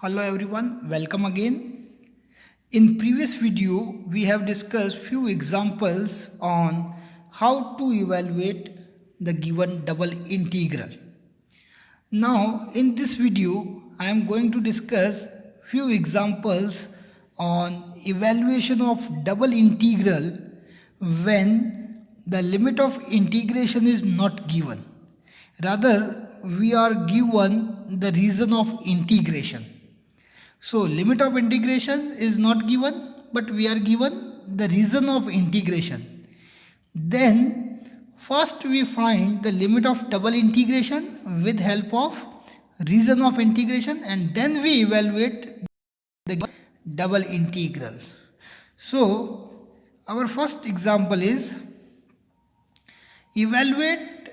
Hello everyone, welcome again. In previous video, we have discussed few examples on how to evaluate the given double integral. Now, in this video, I am going to discuss few examples on evaluation of double integral when the limit of integration is not given. Rather, we are given the reason of integration. So limit of integration is not given, but we are given the reason of integration. Then first we find the limit of double integration with help of reason of integration, and then we evaluate the double integral. So our first example is evaluate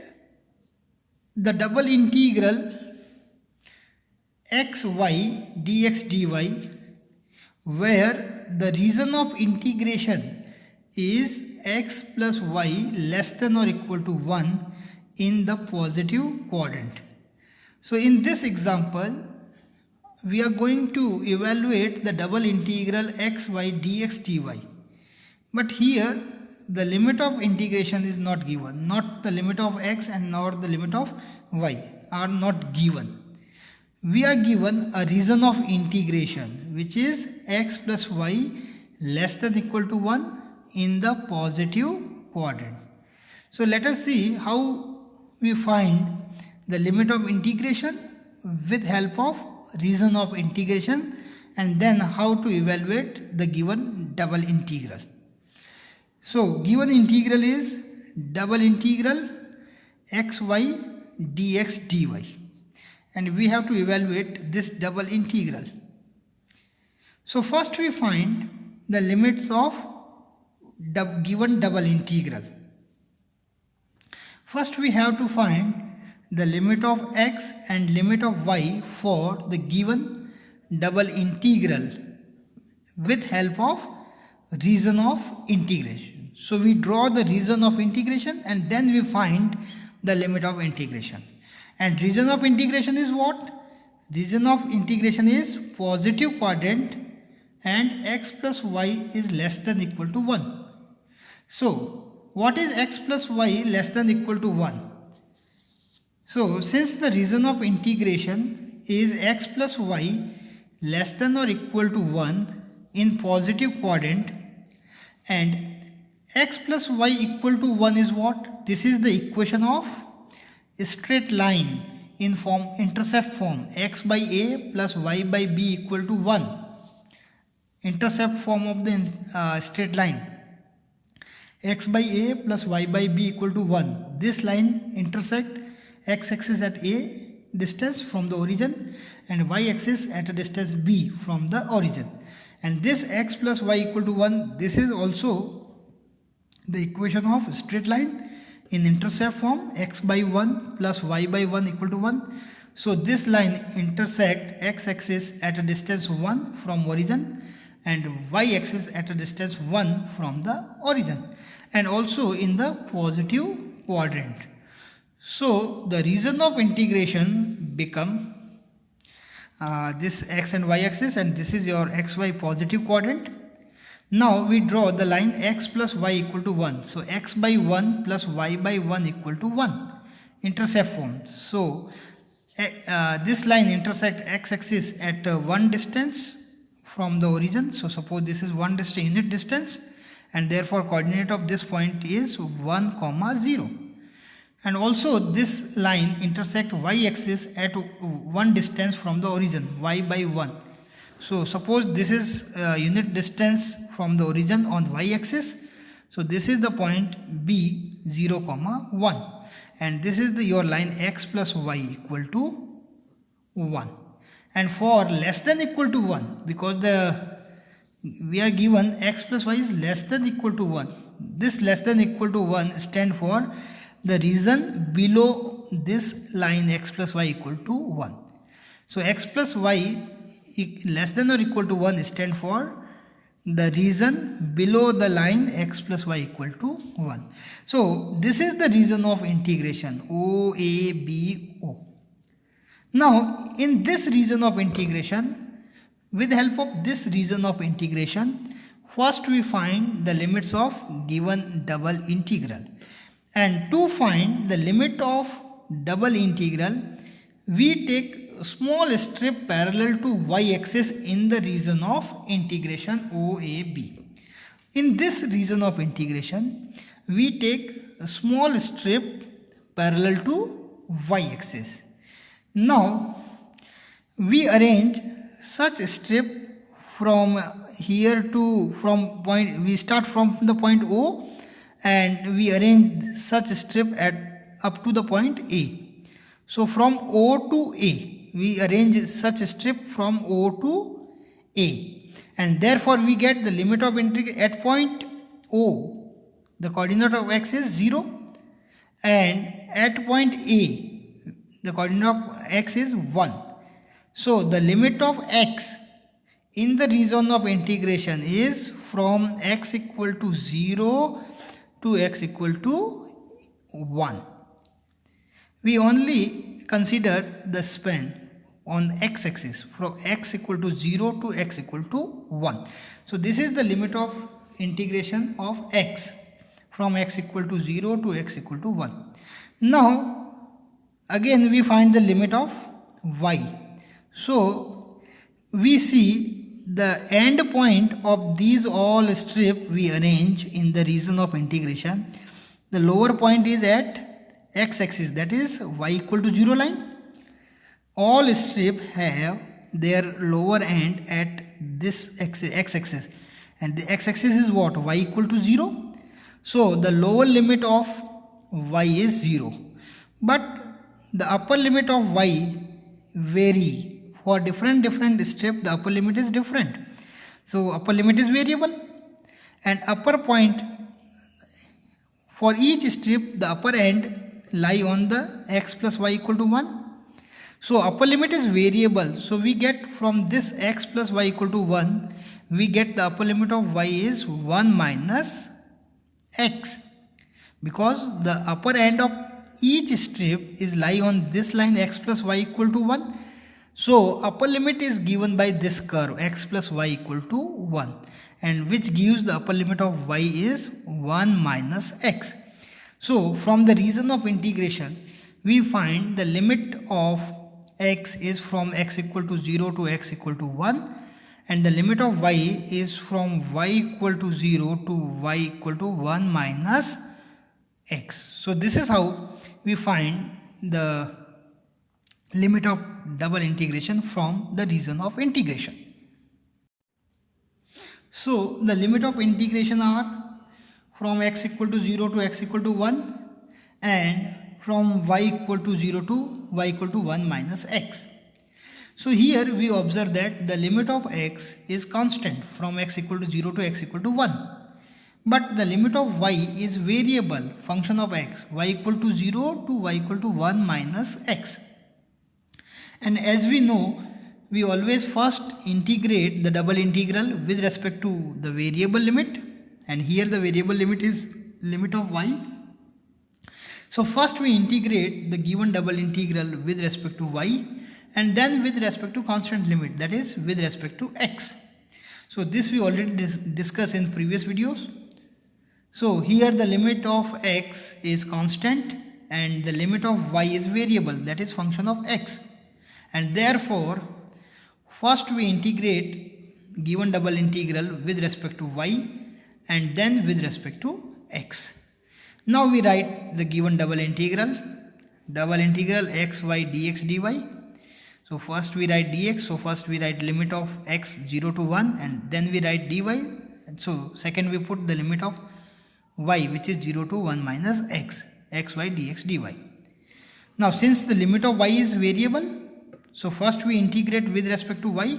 the double integral xy dx dy where the reason of integration is x plus y less than or equal to 1 in the positive quadrant. So in this example, we are going to evaluate the double integral xy dx dy. But here the limit of integration is not given, not the limit of x and nor the limit of y are not given. We are given a reason of integration, which is x plus y less than equal to 1 in the positive quadrant. So let us see how we find the limit of integration with help of reason of integration, and then how to evaluate the given double integral. So given integral is double integral xy dx dy. And we have to evaluate this double integral. So first we find the limits of given double integral. First we have to find the limit of x and limit of y for the given double integral with help of reason of integration. So we draw the reason of integration and then we find the limit of integration. And reason of integration is what? Reason of integration is positive quadrant and x plus y is less than equal to 1. So what is x plus y less than equal to 1? So since the reason of integration is x plus y less than or equal to 1 in positive quadrant, and x plus y equal to 1 is what? This is the equation of straight line in form intercept form, x by a plus y by b equal to 1, intercept form of the straight line, x by a plus y by b equal to 1. This line intersect x axis at a distance from the origin and y axis at a distance b from the origin, and this x plus y equal to 1, this is also the equation of straight line in intercept form, x by 1 plus y by 1 equal to 1. So this line intersect x axis at a distance 1 from origin and y axis at a distance 1 from the origin, and also in the positive quadrant. So the reason of integration become this x and y axis, and this is your xy positive quadrant. Now we draw the line x plus y equal to 1. So x by 1 plus y by 1 equal to 1, intercept form. So this line intersect x axis at one distance from the origin. So suppose this is one distance, unit distance, and therefore coordinate of this point is 1, 0. And also this line intersect y axis at one distance from the origin, y by 1. So suppose this is unit distance from the origin on y axis. So this is the point B 0, 1, and this is your line x plus y equal to 1. And for less than equal to 1, because we are given x plus y is less than equal to 1. This less than equal to 1 stand for the region below this line x plus y equal to 1. So x plus y less than or equal to 1 stand for the region below the line x plus y equal to 1. So this is the region of integration OABO. Now in this region of integration, With the help of this reason of integration, first we find the limits of given double integral. And to find the limit of double integral, we take a small strip parallel to y-axis in the region of integration OAB. In this region of integration, we take a small strip parallel to y-axis. Now, we arrange such a strip from here to we start from the point O and we arrange such a strip up to the point A. So from O to A, we arrange such a strip from O to A, and therefore we get the limit of integral at point O. The coordinate of x is 0, and at point A, the coordinate of x is 1. So the limit of x in the region of integration is from x equal to 0 to x equal to 1. We only consider the span on x-axis from x equal to 0 to x equal to 1. So this is the limit of integration of x from x equal to 0 to x equal to 1. Now again we find the limit of y. So we see the end point of these all strip we arrange in the region of integration. The lower point is at x-axis, that is y equal to 0 line. All strip have their lower end at this x-axis, and the x-axis is what? Y equal to 0. So the lower limit of y is 0, but the upper limit of y vary. For different strip, the upper limit is different. So upper limit is variable, and upper point for each strip, the upper end lie on the x plus y equal to 1. So upper limit is variable. So we get from this x plus y equal to 1, we get the upper limit of y is 1 minus x, because the upper end of each strip is lie on this line x plus y equal to 1. So upper limit is given by this curve x plus y equal to 1, and which gives the upper limit of y is 1 minus x. So from the region of integration, we find the limit of x is from x equal to 0 to x equal to 1, and the limit of y is from y equal to 0 to y equal to 1 minus x. So this is how we find the limit of double integration from the region of integration. So the limit of integration are from x equal to 0 to x equal to 1, and from y equal to 0 to y equal to 1 minus x. So here we observe that the limit of x is constant from x equal to 0 to x equal to 1. But the limit of y is variable, function of x, y equal to 0 to y equal to 1 minus x. And as we know, we always first integrate the double integral with respect to the variable limit, and here the variable limit is limit of y. So first we integrate the given double integral with respect to y, and then with respect to constant limit, that is with respect to x. So this we already discussed in previous videos. So here the limit of x is constant and the limit of y is variable, that is function of x. And therefore first we integrate given double integral with respect to y and then with respect to x. Now we write the given double integral x y dx dy. So first we write dx, so first we write limit of x 0 to 1, and then we write dy, and so second we put the limit of y which is 0 to 1 minus x y dx dy. Now since the limit of y is variable, so first we integrate with respect to y.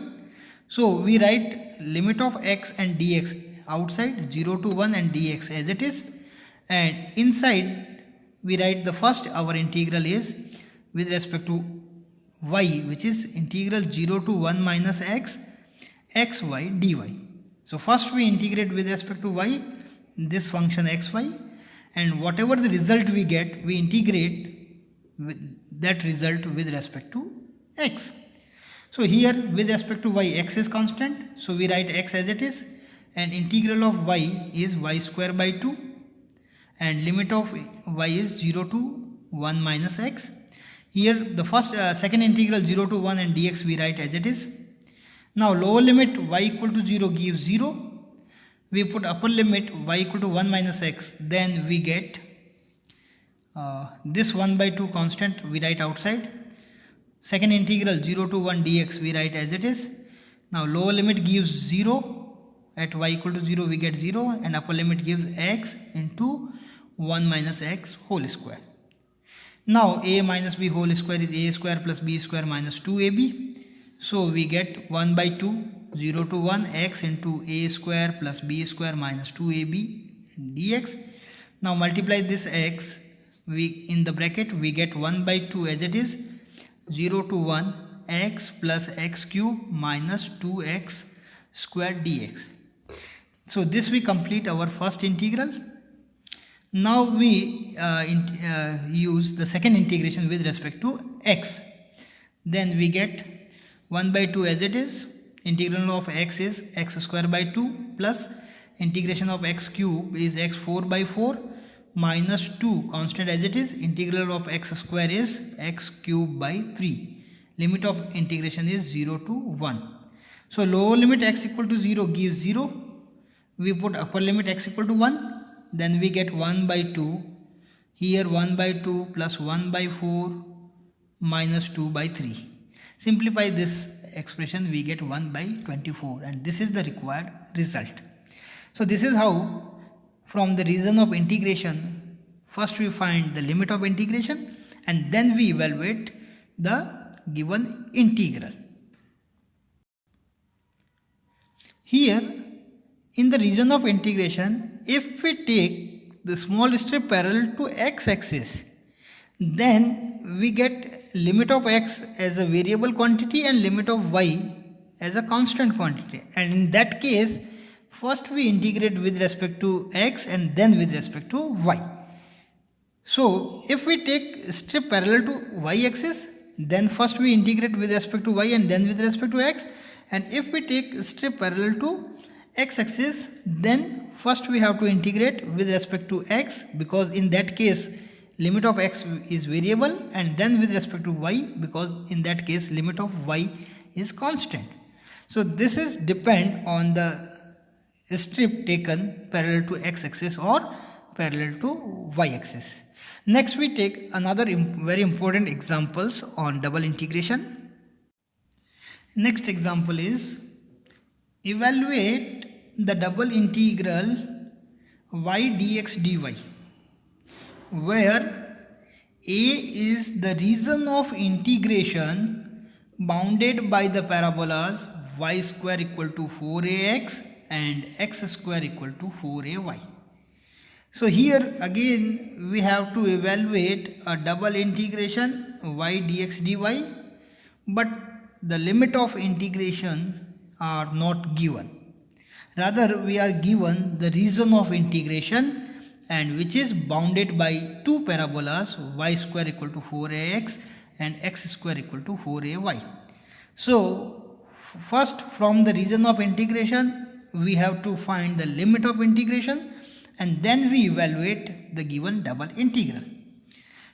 So we write limit of x and dx outside 0 to 1 and dx as it is, and inside we write the first our integral is with respect to y, which is integral 0 to 1 minus x y dy. So first we integrate with respect to y this function xy, and whatever the result we get, we integrate with that result with respect to x. So here with respect to y, x is constant, so we write x as it is, and integral of y is y square by 2, and limit of y is 0 to 1 minus x. Here the second integral 0 to 1 and dx we write as it is. Now lower limit y equal to 0 gives 0. We put upper limit y equal to 1 minus x, then we get this 1 by 2 constant we write outside. Second integral 0 to 1 dx we write as it is. Now lower limit gives 0. At y equal to 0 we get 0, and upper limit gives x into 1 minus x whole square. Now a minus b whole square is a square plus b square minus 2ab. So we get 1 by 2, 0 to 1 x into a square plus b square minus 2ab dx. Now multiply this x, we in the bracket we get 1 by 2 as it is, 0 to 1 x plus x cube minus 2x square dx. So this we complete our first integral. Now we use the second integration with respect to x. Then we get 1 by 2 as it is. Integral of x is x square by 2 plus integration of x cube is x 4 by 4 minus 2 constant as it is. Integral of x square is x cube by 3. Limit of integration is 0 to 1. So lower limit x equal to 0 gives 0. We put upper limit x equal to 1. Then we get 1 by 2. Here 1 by 2 plus 1 by 4 minus 2 by 3. Simplify this expression, we get 1 by 24, and this is the required result. So this is how from the region of integration, first we find the limit of integration and then we evaluate the given integral. Here in the region of integration, if we take the small strip parallel to x-axis, then we get limit of x as a variable quantity and limit of y as a constant quantity. And in that case, first we integrate with respect to x and then with respect to y. So if we take strip parallel to y-axis, then first we integrate with respect to y and then with respect to x. And if we take strip parallel to x-axis, then first we have to integrate with respect to x, because in that case limit of x is variable, and then with respect to y, because in that case limit of y is constant. So this is depend on the strip taken parallel to x-axis or parallel to y-axis. Next we take another very important examples on double integration. Next example is evaluate the double integral y dx dy, where a is the region of integration bounded by the parabolas y square equal to 4ax and x square equal to 4ay. So here again we have to evaluate a double integration y dx dy, but the limit of integration are not given. Rather we are given the region of integration, and which is bounded by two parabolas y square equal to 4ax and x square equal to 4ay. So first from the region of integration we have to find the limit of integration, and then we evaluate the given double integral.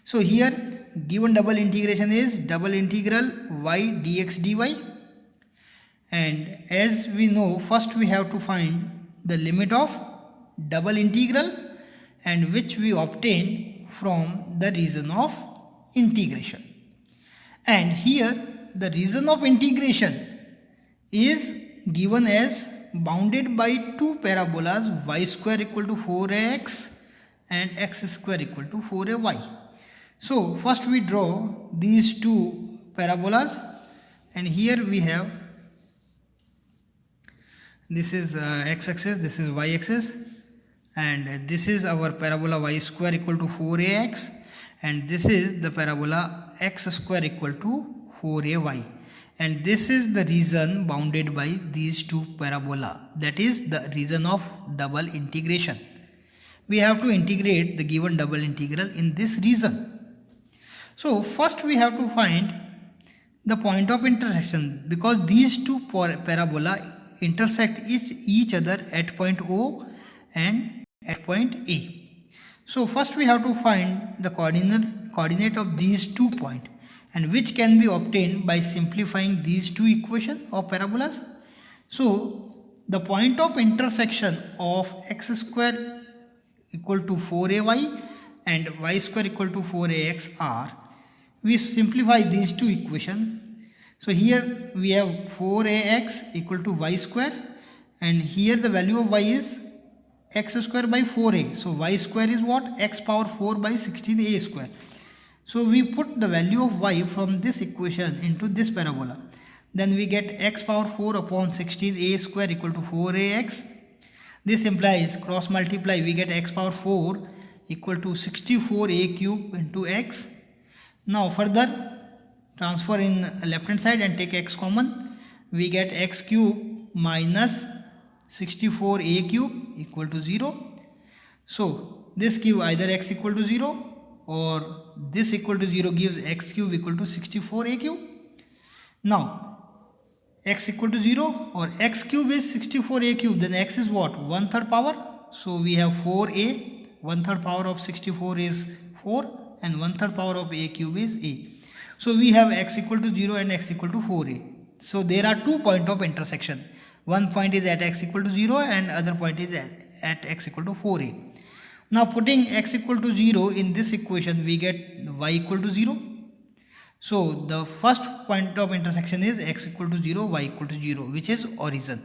So here given double integration is double integral y dx dy, and as we know, first we have to find the limit of double integral, and which we obtain from the region of integration. And here the region of integration is given as bounded by two parabolas y square equal to 4ax and x square equal to 4ay. So first we draw these two parabolas, and here we have this is x-axis, this is y-axis, and this is our parabola y square equal to 4ax, and this is the parabola x square equal to 4ay, and this is the region bounded by these two parabola, that is the region of double integration. We have to integrate the given double integral in this region. So first we have to find the point of intersection, because these two parabola intersect each other at point O and at point A. So first we have to find the coordinate of these 2 points, and which can be obtained by simplifying these two equations of parabolas. So the point of intersection of x square equal to 4ay and y square equal to 4ax are, we simplify these two equations. So here we have 4ax equal to y square, and here the value of y is x square by 4a. So y square is what? X power 4 by 16a square. So we put the value of y from this equation into this parabola. Then we get x power 4 upon 16a square equal to 4ax. This implies cross multiply, we get x power 4 equal to 64a cube into x. Now further transfer in left hand side and take x common. We get x cube minus 64a cube equal to 0. So this gives either x equal to 0 or this equal to 0 gives x cube equal to 64a cube. Now x equal to 0 or x cube is 64a cube, then x is what? 1/3 power. So we have 4a, 1/3 power of 64 is 4 and 1/3 power of a cube is a. So we have x equal to 0 and x equal to 4a. So there are 2 points of intersection. One point is at x equal to 0 and other point is at x equal to 4a. Now putting x equal to 0 in this equation, we get y equal to 0. So the first point of intersection is x equal to 0, y equal to 0, which is origin.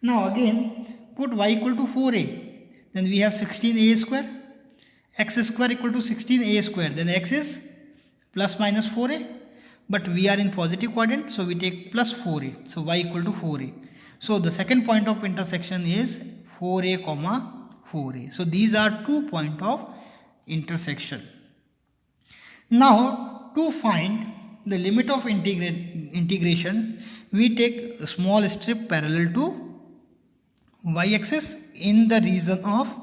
Now again put y equal to 4a, then we have 16a square, x square equal to 16a square, then x is plus minus 4a, but we are in positive quadrant, so we take plus 4a, so y equal to 4a. So the second point of intersection is 4a comma 4a. So these are 2 points of intersection. Now to find the limit of integration, we take a small strip parallel to y-axis in the region of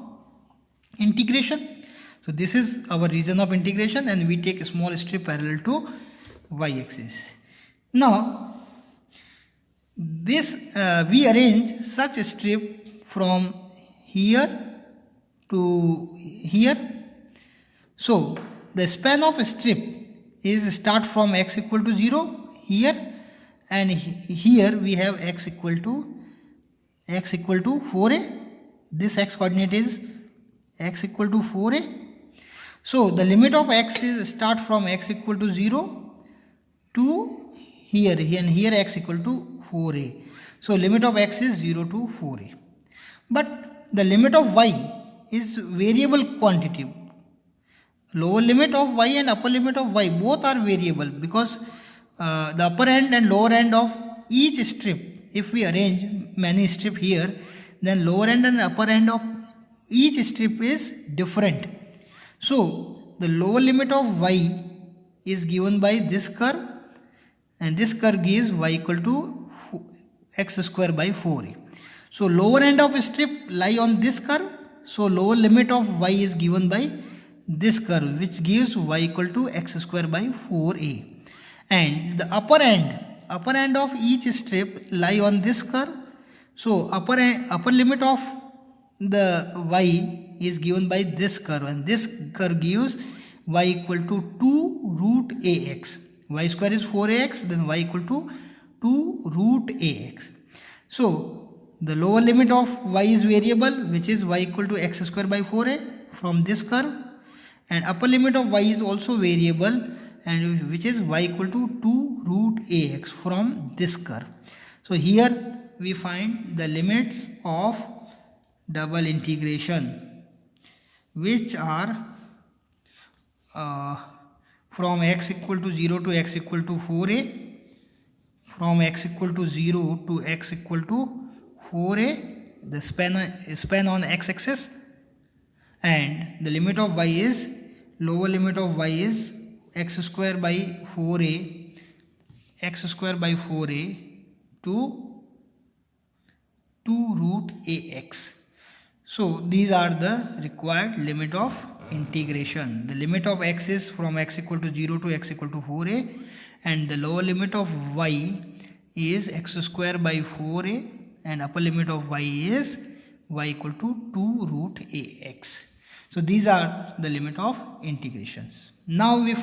integration. So this is our region of integration and we take a small strip parallel to y-axis. Now this we arrange such a strip from here to here. So the span of a strip is start from x equal to 0 here, and here we have x equal to 4a. This x coordinate is x equal to 4a. So the limit of x is start from x equal to 0 to here, and here x equal to 4a. So limit of x is 0 to 4a. But the limit of y is variable quantity. Lower limit of y and upper limit of y both are variable, because the upper end and lower end of each strip, if we arrange many strip here, then lower end and upper end of each strip is different. So the lower limit of y is given by this curve, and this curve gives y equal to x square by 4a. So lower end of strip lie on this curve, so lower limit of y is given by this curve, which gives y equal to x square by 4a. And the upper end of each strip lie on this curve, so upper limit of the y is given by this curve, and this curve gives y equal to 2 root ax. Y square is 4ax, then y equal to 2 root ax. So the lower limit of y is variable, which is y equal to x square by 4a from this curve, and upper limit of y is also variable, and which is y equal to 2 root ax from this curve. So here we find the limits of double integration, which are from x equal to 0 to x equal to 4a, from x equal to 0 to x equal to 4a, the span on x-axis, and the limit of y is, lower limit of y is x square by 4a to 2 root ax. So these are the required limit of integration. The limit of x is from x equal to 0 to x equal to 4a, and the lower limit of y is x square by 4a and upper limit of y is y equal to 2 root ax. So these are the limit of integrations. Now we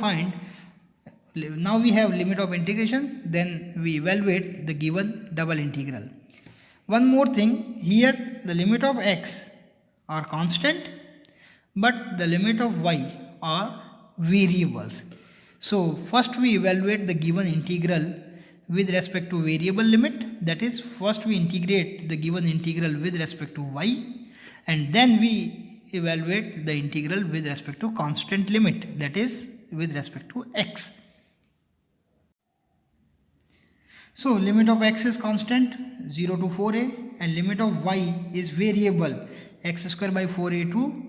have limit of integration, then we evaluate the given double integral. One more thing, here the limit of x are constant but the limit of y are variables. So first we evaluate the given integral with respect to variable limit, that is first we integrate the given integral with respect to y and then we evaluate the integral with respect to constant limit, that is with respect to x. So limit of x is constant 0 to 4a and limit of y is variable x square by 4a to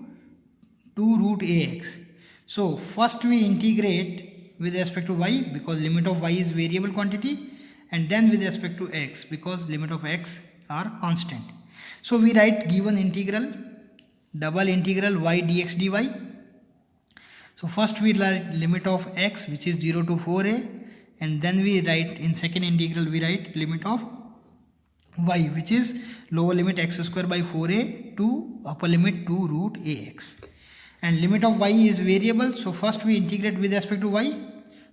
2 root ax. So first we integrate with respect to y because limit of y is variable quantity, and then with respect to x because limit of x are constant. So we write given integral double integral y dx dy. So first we write limit of x which is 0 to 4a, and then we write in second integral we write limit of y which is lower limit x square by 4a to upper limit 2 root ax. And limit of y is variable, so first we integrate with respect to y.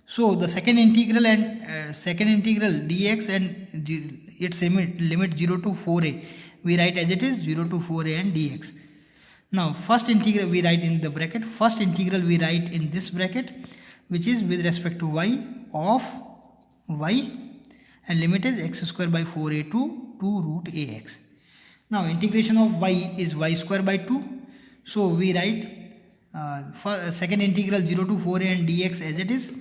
So the second integral and second integral dx and its limit 0 to 4a we write as it is 0 to 4a and dx. Now first integral we write in the bracket, first integral we write in this bracket which is with respect to y of y, and limit is x square by 4a to 2 root ax. Now integration of y is y square by 2, so we write second integral 0 to 4a and dx as it is.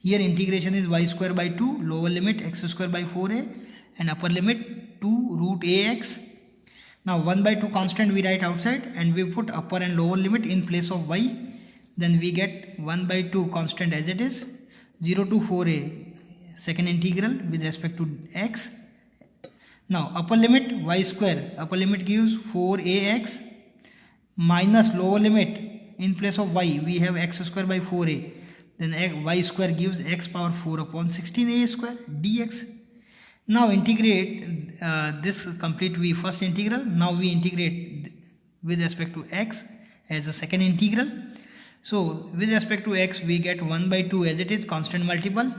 Here integration is y square by 2, lower limit x square by 4a and upper limit 2 root ax. Now 1 by 2 constant we write outside and we put upper and lower limit in place of y. Then we get 1 by 2 constant as it is, 0 to 4a second integral with respect to x. Now upper limit y square, upper limit gives 4ax minus lower limit in place of y we have x square by 4a, then y square gives x power 4 upon 16a square dx. Now integrate this complete we first integral. Now we integrate with respect to x as a second integral. So with respect to x we get 1 by 2 as it is constant multiple.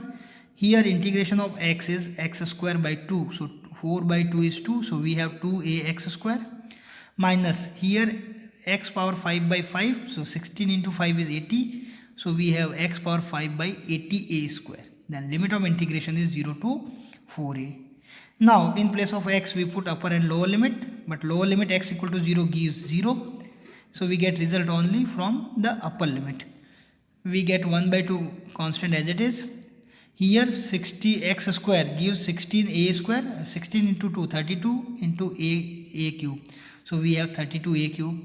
Here integration of x is x square by 2, so 4 by 2 is 2, so we have 2ax square minus here x power 5 by 5, so 16 into 5 is 80, so we have x power 5 by 80a square. Then limit of integration is 0 to 4a. Now in place of x we put upper and lower limit, but lower limit x equal to 0 gives 0, so we get result only from the upper limit. We get 1 by 2 constant as it is. Here 60x square gives 16a square, 16 into 2 32 into a cube, so we have 32a cube.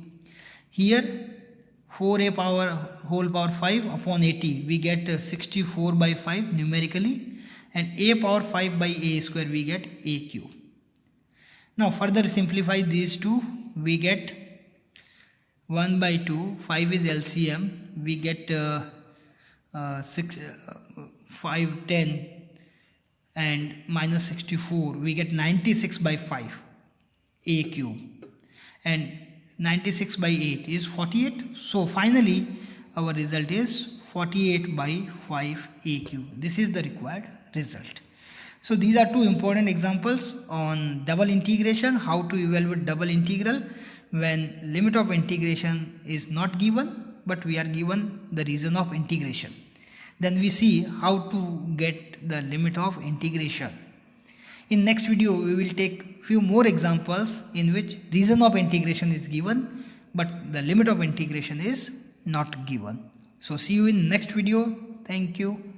Here 4a power whole power 5 upon 80 we get 64 by 5 numerically, and a power 5 by a square we get a cube. Now further simplify these two, we get 1 by 2, 5 is LCM, we get 5 10 and minus 64 we get 96 by 5 a cube, and 96 by 8 is 48. So finally our result is 48 by 5 a cube. This is the required result. So these are two important examples on double integration, how to evaluate double integral when limit of integration is not given but we are given the region of integration. Then we see how to get the limit of integration. In next video we will take few more examples in which region of integration is given but the limit of integration is not given. So see you in next video. Thank you.